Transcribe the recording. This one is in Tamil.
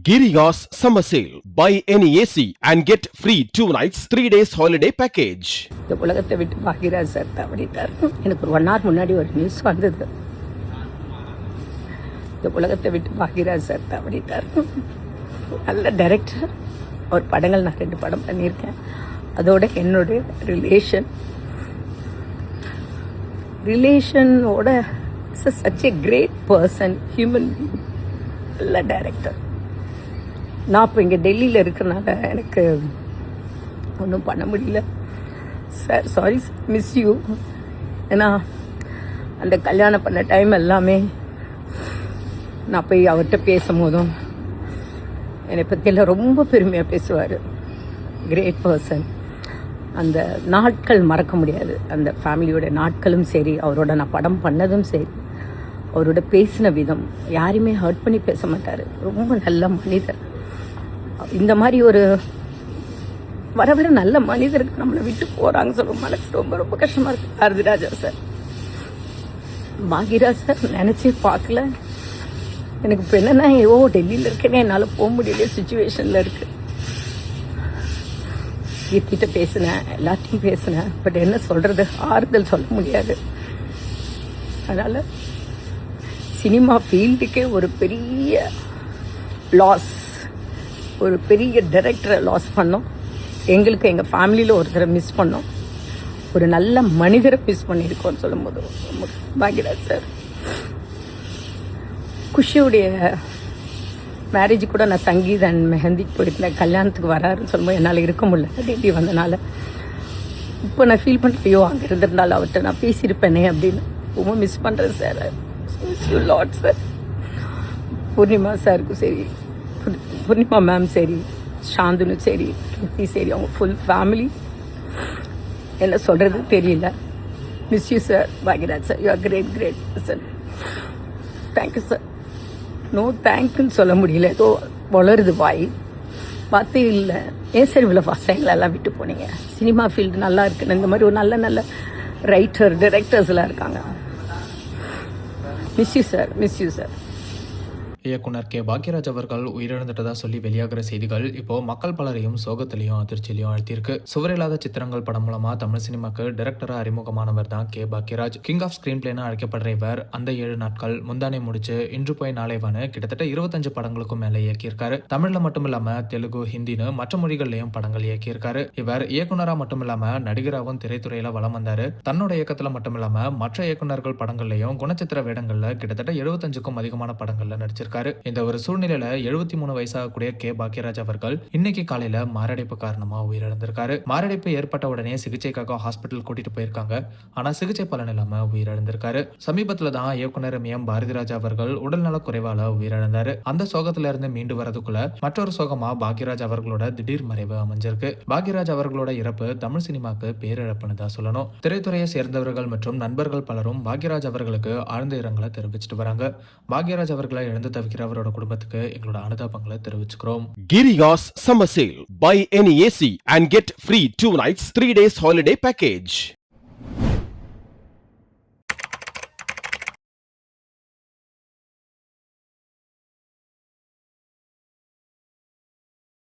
Giriya's summer sale. Buy any AC and get free 2 nights, 3 days holiday package. இந்த உலகத்தை விட்டு பாக்யராஜ் சார் தவறிட்டார். எனக்கு ஒரு 1 hour முன்னாடி ஒரு நியூஸ் வந்தது. இந்த உலகத்தை விட்டு பாக்யராஜ் சார் தவறிட்டார். நல்ல டைரக்டர். ஒரு படங்கள் நான் 2 படம் பண்ணியிருக்கேன். அதோட என்னோட ரிலேஷனோட such a great person, human being. நல்ல டைரக்டர். நான் இப்போ இங்கே டெல்லியில் இருக்கிறனால எனக்கு ஒன்றும் பண்ண முடியல sir. Sorry sir, miss you. ஏன்னா அந்த கல்யாணம் பண்ண டைம் எல்லாமே நான் போய் அவர்கிட்ட பேசும்போதும் என்னை பற்றியெல்லாம் ரொம்ப பெருமையாக பேசுவார். Great person. அந்த நாட்கள் மறக்க முடியாது. அந்த ஃபேமிலியோட நாட்களும் சரி, அவரோட நான் படம் பண்ணதும் சரி, அவரோட பேசின விதம், யாரையுமே ஹர்ட் பண்ணி பேச மாட்டார். ரொம்ப நல்ல மனிதர். இந்த மாதிரி ஒரு வரவிட நல்ல மனிதருக்கு நம்மளை விட்டு போகிறாங்க சொல்ல மனசு ரொம்ப ரொம்ப கஷ்டமாக இருக்குது. பாரதிராஜா சார், பாக்யராஜ் சார் நினச்சே பார்க்கல. எனக்கு இப்போ என்னென்னா டெல்லியில் இருக்கேனே, என்னால் போக முடியல சுச்சுவேஷனில் இருக்குது. கீர்த்திட்ட பேசினேன், எல்லாத்தையும் பேசினேன். பட் என்ன சொல்கிறது, ஆறுதல் சொல்ல முடியாது. அதனால் சினிமா ஃபீல்டுக்கே ஒரு பெரிய லாஸ், ஒரு பெரிய டைரக்டரை லாஸ் பண்ணோம். எங்களுக்கு எங்கள் ஃபேமிலியில் ஒருத்தரை மிஸ் பண்ணோம். ஒரு நல்ல மனிதரை மிஸ் பண்ணியிருக்கோம்னு சொல்லும் போது பாக்யராஜ் சார். குஷியுடைய மேரேஜ் கூட நான் சங்கீத் அண்ட் மெஹந்திக்கு போயிருந்தேன். கல்யாணத்துக்கு வராருன்னு சொல்லும்போது என்னால் இருக்க முடியல, டெல்லி வந்தனால. இப்போ நான் ஃபீல் பண்ணுறேன், அங்கே இருந்திருந்தாலும் அவர்கிட்ட நான் பேசியிருப்பேனே அப்படின்னு ரொம்ப மிஸ் பண்ணுறேன் sir. Miss you lot sir. Poornima சாருக்கும் சரி, பூர்ணிமா மேம் சரி, சாந்துனு சரி, கீர்த்தி சரி, அவங்க ஃபுல் ஃபேமிலி. என்ன சொல்கிறது தெரியல. Miss you sir. Bhagyaraj sir, you are great great person. Thank you sir. No தேங்க்யூன்னு சொல்ல முடியல, ஏதோ வளருது வாய், பார்த்தே இல்லை. ஏன் சார் இவ்வளோ ஃபஸ்ட் டைம்லாம் விட்டு போனீங்க? சினிமா ஃபீல்டு நல்லா இருக்குன்னு இந்த மாதிரி ஒரு நல்ல நல்ல ரைட்டர் டைரக்டர்ஸ்லாம் இருக்காங்க. Miss you sir, miss you sir. இயக்குனர் கே பாக்யராஜ் அவர்கள் உயிரிழந்துட்டதா சொல்லி வெளியாகிற செய்திகள் இப்போ மக்கள் பலரையும் சோகத்திலையும் அதிர்ச்சியிலையும் அழுத்தியிருக்கு. சுவரில்லாத சித்திரங்கள் படம் மூலமா தமிழ் சினிமாக்கு டைரக்டரா அறிமுகமானவர் தான் K Bhagyaraj. King of screen பிளேன்னு அழைக்கப்படுற இவர் அந்த 7 நாட்கள், முந்தானே முடிச்சு, இன்று போய் நாளைவான கிட்டத்தட்ட 25 படங்களுக்கும் மேல இயக்கியிருக்காரு. தமிழ்ல மட்டும் இல்லாம தெலுங்கு, ஹிந்தின்னு மற்ற மொழிகள்லயும் படங்கள் இயக்கியிருக்காரு. இவர் இயக்குனரா மட்டும் இல்லாம நடிகராகவும் திரைத்துறையில வலம் வந்தாரு. தன்னோட இயக்கத்துல மட்டும் இல்லாம மற்ற இயக்குனர்கள் படங்கள்லயும் குணச்சித்திர வேடங்கள்ல கிட்டத்தட்ட 75க்கும் அதிகமான படங்கள்ல நடிச்சிருக்காரு. இந்த ஒரு சூழ்நிலையில 73 வயசாகக்கூடிய கே பாக்யராஜ் அவர்கள் இன்னைக்கு காலையில மாரடைப்பு காரணமா உயிரிழந்திருக்காரு. மாரடைப்பு ஏற்பட்ட உடனே சிகிச்சைக்காக ஹாஸ்பிட்டல் கூட்டிட்டு போயிருக்காங்க. ஆனா சிகிச்சை பலன் இல்லாம உயிரிழந்திருக்காரு. சமீபத்துல தான் இயக்குனர் எம் பாரதிராஜா அவர்கள் உடல்நல குறைவால உயிரிழந்தாரு. அந்த சோகத்துல இருந்து மீண்டு வரதுக்குள்ள மற்றொரு சோகமா பாக்யராஜ் அவர்களோட திடீர் மறைவு அமைஞ்சிருக்கு. பாக்யராஜ் அவர்களோட இறப்பு தமிழ் சினிமாக்கு பேரிழப்புன்னு தான் சொல்லணும். திரைத்துறையை சேர்ந்தவர்கள் மற்றும் நண்பர்கள் பலரும் பாக்யராஜ் அவர்களுக்கு ஆழ்ந்த இரங்கலை தெரிவிச்சிட்டு வராங்க. பாக்யராஜ் அவர்களை இழந்து தவிக்கிற அவரோட குடும்பத்துக்கு எங்களோட அனுதாபங்களை தெரிவிச்சுக்கிறோம். Giriya's summer sale. Buy any AC and get free 2 nights, 3 days holiday package.